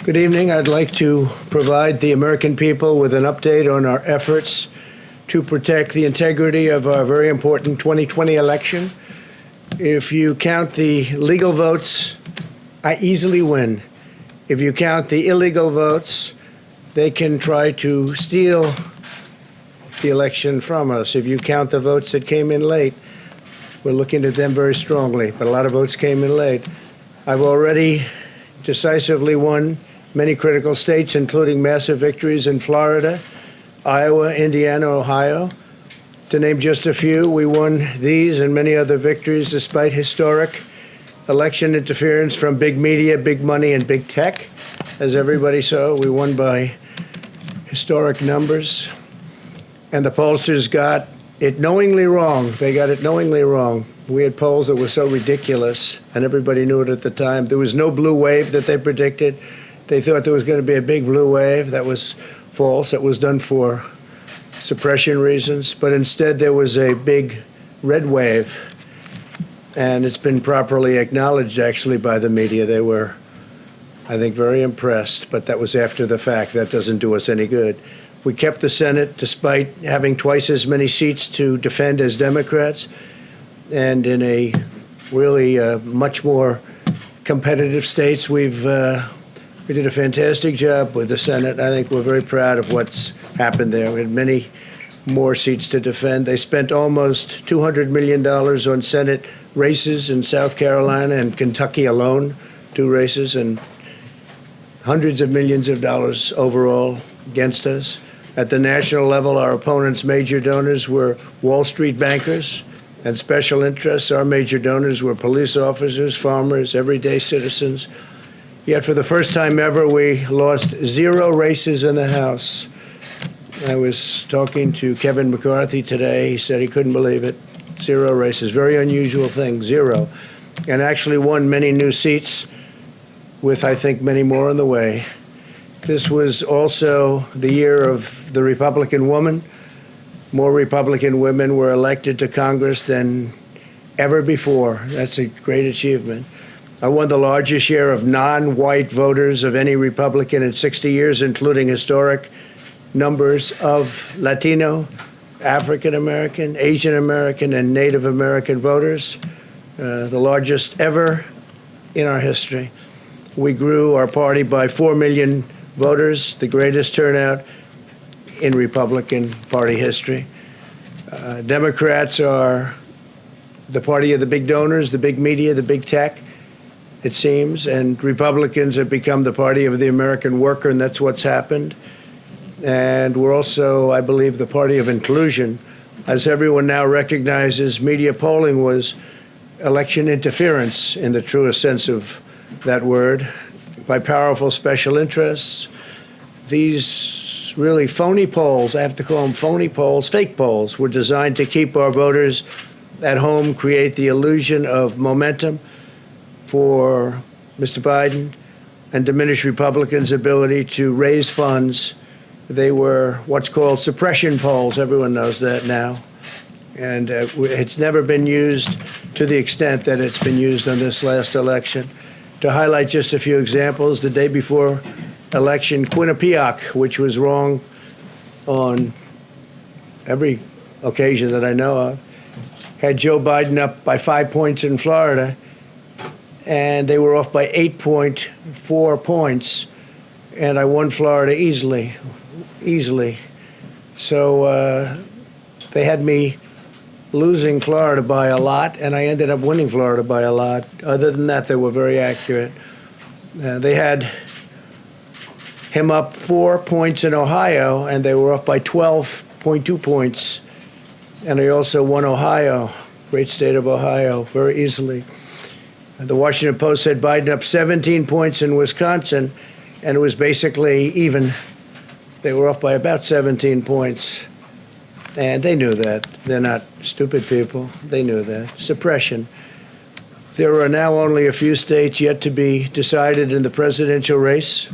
Good evening. I'd like to provide the American people with an update on our efforts to protect the integrity of our very important 2020 election. If you count the legal votes, I easily win. If you count the illegal votes, they can try to steal the election from us. If you count the votes that came in late, we're looking at them very strongly, but a lot of votes came in late. I've already decisively won many critical states, including massive victories in Florida, Iowa, Indiana, Ohio. To name just a few, we won these and many other victories despite historic election interference from big media, big money, and big tech. As everybody saw, we won by historic numbers. And the pollsters got it knowingly wrong. They got it knowingly wrong. We had polls that were so ridiculous, and everybody knew it at the time. There was no blue wave that they predicted. They thought there was going to be a big blue wave. That was false. It was done for suppression reasons. But instead, there was a big red wave. And it's been properly acknowledged, actually, by the media. They were, I think, very impressed. But that was after the fact. That doesn't do us any good. We kept the Senate despite having twice as many seats to defend as Democrats. And in a really much more competitive states, we did a fantastic job with the Senate. I think we're very proud of what's happened there. We had many more seats to defend. They spent almost $200 million on Senate races in South Carolina and Kentucky alone, 2 races, and hundreds of millions of dollars overall against us. At the national level, our opponents' major donors were Wall Street bankers and special interests. Our major donors were police officers, farmers, everyday citizens. Yet for the first time ever, we lost 0 races in the House. I was talking to Kevin McCarthy today. He said he couldn't believe it. 0 races, very unusual thing, 0. And actually won many new seats with, I think, many more on the way. This was also the year of the Republican woman. More Republican women were elected to Congress than ever before. That's a great achievement. I won the largest share of non-white voters of any Republican in 60 years, including historic numbers of Latino, African American, Asian American, and Native American voters, the largest ever in our history. We grew our party by 4 million voters, the greatest turnout in Republican Party history. Democrats are the party of the big donors, the big media, the big tech, it seems, and Republicans have become the party of the American worker, and that's what's happened. And we're also, I believe, the party of inclusion. As everyone now recognizes, media polling was election interference in the truest sense of that word by powerful special interests. These really phony polls, I have to call them phony polls, fake polls, were designed to keep our voters at home, create the illusion of momentum for Mr. Biden, and diminish Republicans' ability to raise funds. They were what's called suppression polls. Everyone knows that now. And it's never been used to the extent that it's been used on this last election. To highlight just a few examples, the day before election, Quinnipiac, which was wrong on every occasion that I know of, had Joe Biden up by 5 points in Florida, and they were off by 8.4 points, and I won Florida easily. So they had me losing Florida by a lot, and I ended up winning Florida by a lot. Other than that, they were very accurate. They had him up 4 points in Ohio, and they were off by 12.2 points. And I also won Ohio, great state of Ohio, very easily. The Washington Post said Biden up 17 points in Wisconsin, and it was basically even. They were off by about 17 points. And they knew that. They're not stupid people. They knew that. Suppression. There are now only a few states yet to be decided in the presidential race.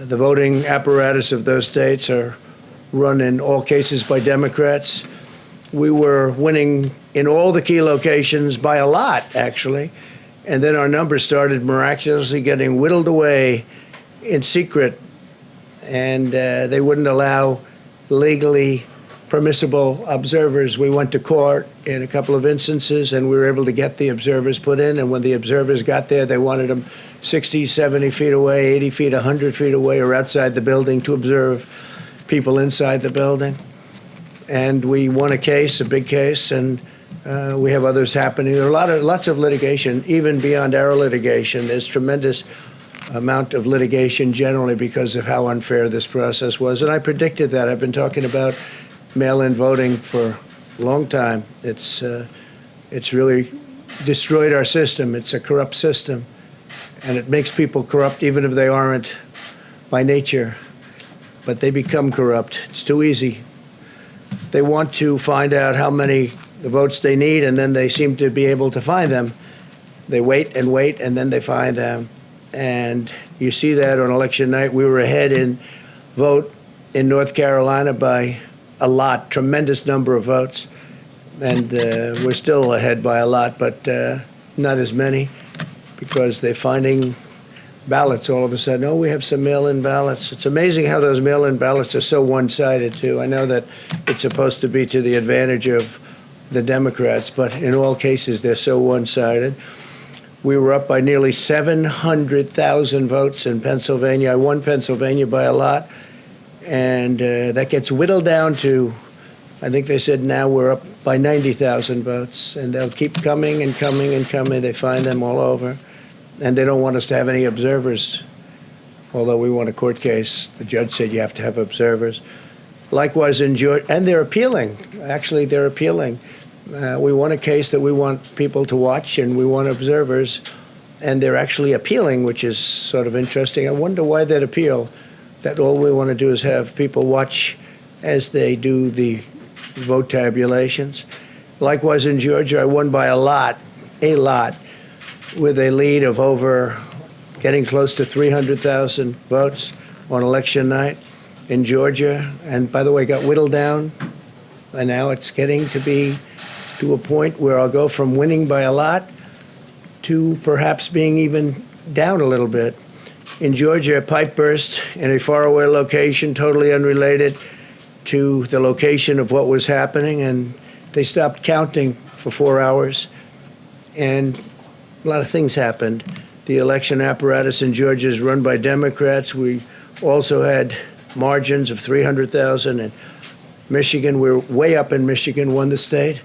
The voting apparatus of those states are run in all cases by Democrats. We were winning in all the key locations by a lot, actually. And then our numbers started miraculously getting whittled away in secret, and they wouldn't allow legally permissible observers. We went to court in a couple of instances, and we were able to get the observers put in. And when the observers got there, they wanted them 60, 70 feet away, 80 feet, 100 feet away, or outside the building to observe people inside the building. And we won a case, a big case, and we have others happening. There are lots of litigation, even beyond our litigation. There's tremendous amount of litigation generally because of how unfair this process was. And I predicted that. I've been talking about mail-in voting for a long time. It's really destroyed our system. It's a corrupt system, and it makes people corrupt even if they aren't by nature. But they become corrupt. It's too easy. They want to find out how many votes they need, and then they seem to be able to find them. They wait, and then they find them. And you see that on election night. We were ahead in vote in North Carolina by a lot, tremendous number of votes. And we're still ahead by a lot, but not as many, because they're finding ballots all of a sudden. Oh, we have some mail-in ballots. It's amazing how those mail-in ballots are so one-sided, too. I know that it's supposed to be to the advantage of the Democrats, but in all cases, they're so one-sided. We were up by nearly 700,000 votes in Pennsylvania. I won Pennsylvania by a lot, and that gets whittled down to, I think they said now we're up by 90,000 votes, and they'll keep coming and coming and coming. They find them all over, and they don't want us to have any observers, although we won a court case. The judge said you have to have observers. Likewise in Georgia, and they're appealing. Actually, they're appealing. We won a case that we want people to watch, and we want observers, and they're actually appealing, which is sort of interesting. I wonder why they'd appeal, that all we want to do is have people watch as they do the vote tabulations. Likewise in Georgia, I won by a lot, with a lead of over getting close to 300,000 votes on election night in Georgia. And by the way, got whittled down, and now it's getting to be to a point where I'll go from winning by a lot to perhaps being even down a little bit. In Georgia, a pipe burst in a faraway location, totally unrelated to the location of what was happening, and they stopped counting for 4 hours, and a lot of things happened. The election apparatus in Georgia is run by Democrats. We also had margins of 300,000 in Michigan. We're way up in Michigan, won the state.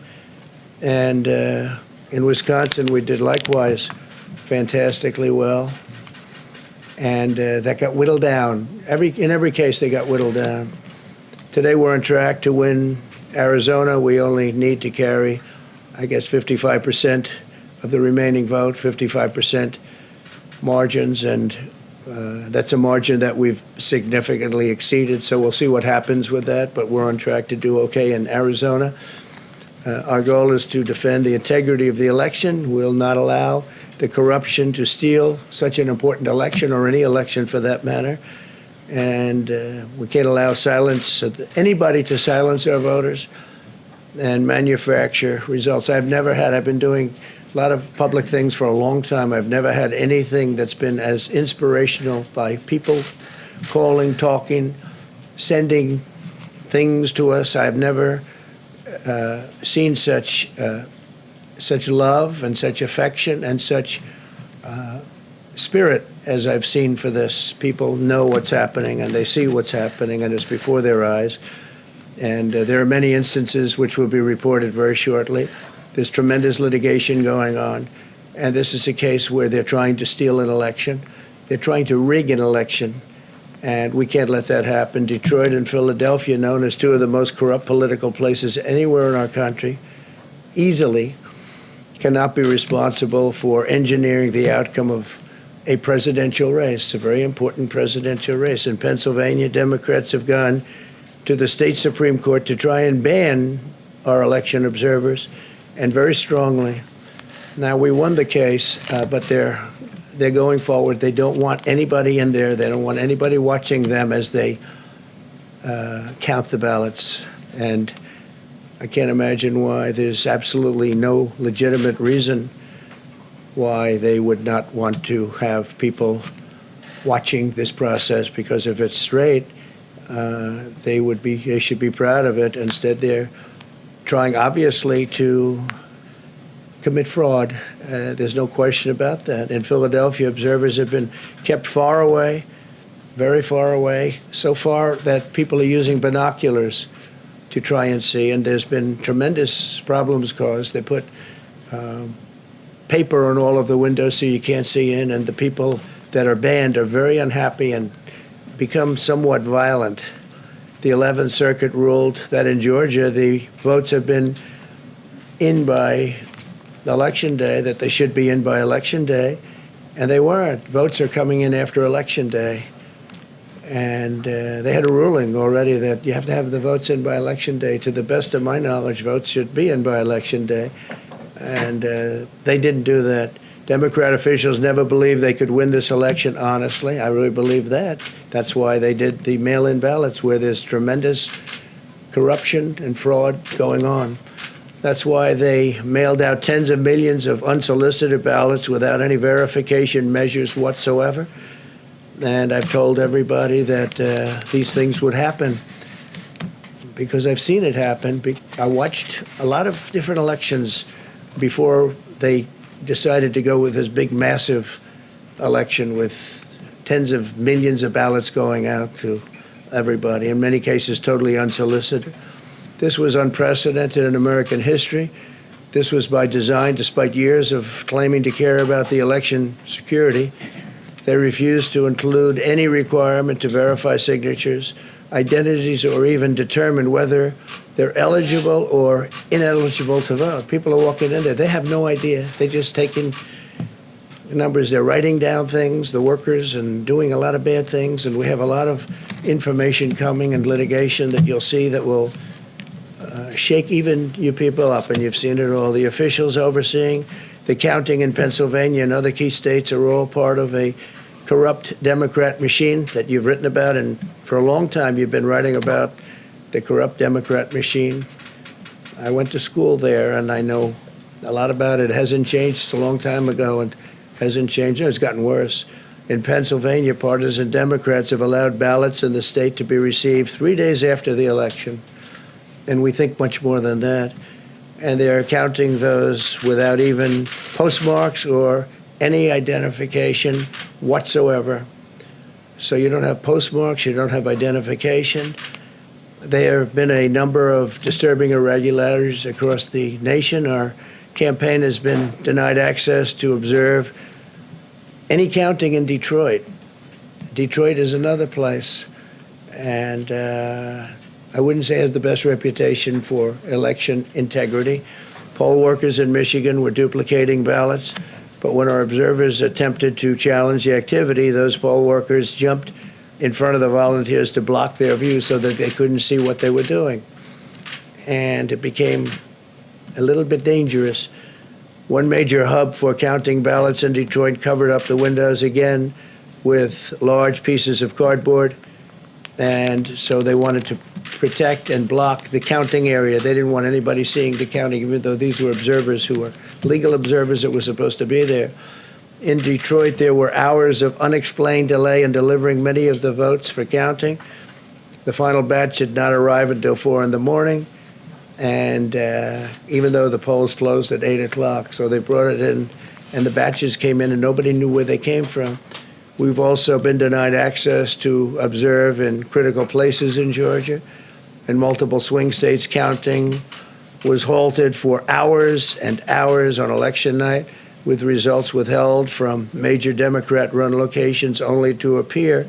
And in Wisconsin, we did likewise fantastically well. And that got whittled down. In every case, they got whittled down. Today, we're on track to win Arizona. We only need to carry, I guess, 55% of the remaining vote, 55% margins. And that's a margin that we've significantly exceeded. So we'll see what happens with that. But we're on track to do okay in Arizona. Our goal is to defend the integrity of the election. We'll not allow the corruption to steal such an important election, or any election for that matter. And we can't allow anybody to silence our voters and manufacture results. I've been doing a lot of public things for a long time. I've never had anything that's been as inspirational, by people calling, talking, sending things to us. I've never seen such love and such affection and such spirit as I've seen for this. People know what's happening, and they see what's happening, and it's before their eyes. And there are many instances which will be reported very shortly. There's tremendous litigation going on, and this is a case where they're trying to steal an election. They're trying to rig an election. And we can't let that happen. Detroit and Philadelphia, known as two of the most corrupt political places anywhere in our country, easily cannot be responsible for engineering the outcome of a presidential race, a very important presidential race. In Pennsylvania, Democrats have gone to the state Supreme Court to try and ban our election observers, and very strongly. Now, we won the case, but they're going forward. They don't want anybody in there. They don't want anybody watching them as they count the ballots. And I can't imagine why. There's absolutely no legitimate reason why they would not want to have people watching this process, because if it's straight, they should be proud of it. Instead, they're trying, obviously, to commit fraud. There's no question about that. In Philadelphia, observers have been kept far away, very far away, so far that people are using binoculars to try and see, and there's been tremendous problems caused. They put paper on all of the windows so you can't see in, and the people that are banned are very unhappy and become somewhat violent. The 11th Circuit ruled that in Georgia the votes have been in by Election Day, that they should be in by Election Day, and they weren't. Votes are coming in after Election Day. And they had a ruling already that you have to have the votes in by Election Day. To the best of my knowledge, votes should be in by Election Day. And they didn't do that. Democrat officials never believed they could win this election honestly. I really believe that. That's why they did the mail-in ballots, where there's tremendous corruption and fraud going on. That's why they mailed out tens of millions of unsolicited ballots without any verification measures whatsoever. And I've told everybody that these things would happen because I've seen it happen. I watched a lot of different elections before they decided to go with this big, massive election with tens of millions of ballots going out to everybody, in many cases totally unsolicited. This was unprecedented in American history. This was by design, despite years of claiming to care about the election security. They refused to include any requirement to verify signatures, identities, or even determine whether they're eligible or ineligible to vote. People are walking in there. They have no idea. They're just taking numbers. They're writing down things, the workers, and doing a lot of bad things. And we have a lot of information coming and litigation that you'll see that will shake even you people up. And you've seen it all. The officials overseeing the counting in Pennsylvania and other key states are all part of a corrupt Democrat machine that you've written about, and for a long time you've been writing about the corrupt Democrat machine. I went to school there, and I know a lot about it. It hasn't changed. It's a long time ago, and hasn't changed. It's gotten worse. In Pennsylvania, partisan Democrats have allowed ballots in the state to be received 3 days after the election, and we think much more than that. And they're counting those without even postmarks or any identification whatsoever. So you don't have postmarks, you don't have identification. There have been a number of disturbing irregularities across the nation. Our campaign has been denied access to observe any counting in Detroit. Detroit is another place, and I wouldn't say it has the best reputation for election integrity. Poll workers in Michigan were duplicating ballots, but when our observers attempted to challenge the activity, those poll workers jumped in front of the volunteers to block their view so that they couldn't see what they were doing. And it became a little bit dangerous. One major hub for counting ballots in Detroit covered up the windows again with large pieces of cardboard. And so they wanted to protect and block the counting area. They didn't want anybody seeing the counting, even though these were observers who were legal observers that were supposed to be there. In Detroit, there were hours of unexplained delay in delivering many of the votes for counting. The final batch did not arrive until 4 in the morning, and even though the polls closed at 8 o'clock. So they brought it in, and the batches came in, and nobody knew where they came from. We've also been denied access to observe in critical places in Georgia. In multiple swing states, counting was halted for hours and hours on election night, with results withheld from major Democrat-run locations only to appear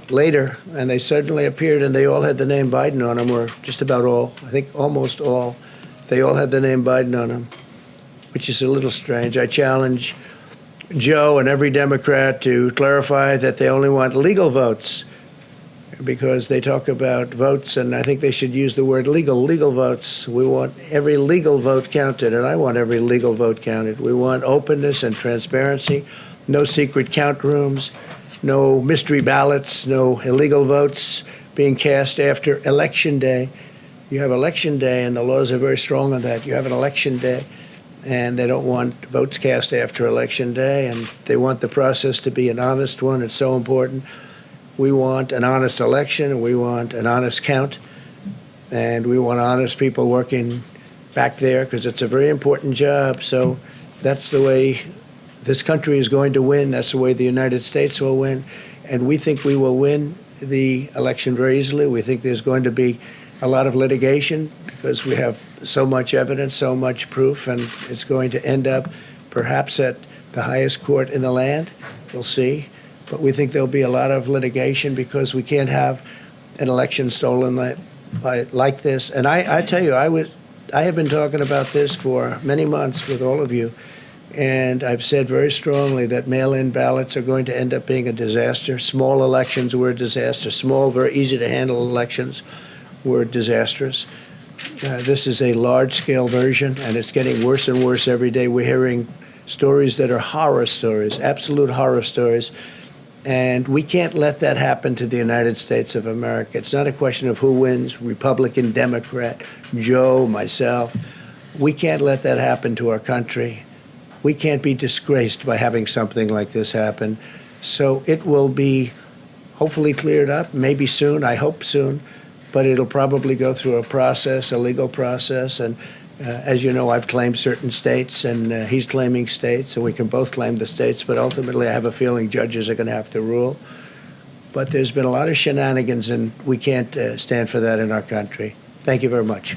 later. And they suddenly appeared, and they all had the name Biden on them, or just about all. I think almost all. They all had the name Biden on them, which is a little strange. I challenge Joe and every Democrat to clarify that they only want legal votes, because they talk about votes, and I think they should use the word legal votes. We want every legal vote counted, and I want every legal vote counted. We want openness and transparency, no secret count rooms, no mystery ballots, no illegal votes being cast after Election Day. You have Election Day, and the laws are very strong on that. You have an Election Day, and they don't want votes cast after Election Day, and they want the process to be an honest one. It's so important. We want an honest election, and we want an honest count, and we want honest people working back there because it's a very important job. So that's the way this country is going to win. That's the way the United States will win, and we think we will win the election very easily. We think there's going to be a lot of litigation because we have so much evidence, so much proof, and it's going to end up perhaps at the highest court in the land. We'll see. But we think there'll be a lot of litigation because we can't have an election stolen like this. And I tell you, I have been talking about this for many months with all of you, and I've said very strongly that mail-in ballots are going to end up being a disaster. Small elections were a disaster. Small, very easy to handle elections were disastrous. This is a large-scale version, and it's getting worse and worse every day. We're hearing stories that are horror stories, absolute horror stories, and we can't let that happen to the United States of America. It's not a question of who wins, Republican, Democrat, Joe, myself. We can't let that happen to our country. We can't be disgraced by having something like this happen. So it will be hopefully cleared up, maybe soon, I hope soon, but it'll probably go through a process, a legal process. And as you know, I've claimed certain states, and he's claiming states, and we can both claim the states. But ultimately, I have a feeling judges are going to have to rule. But there's been a lot of shenanigans, and we can't stand for that in our country. Thank you very much.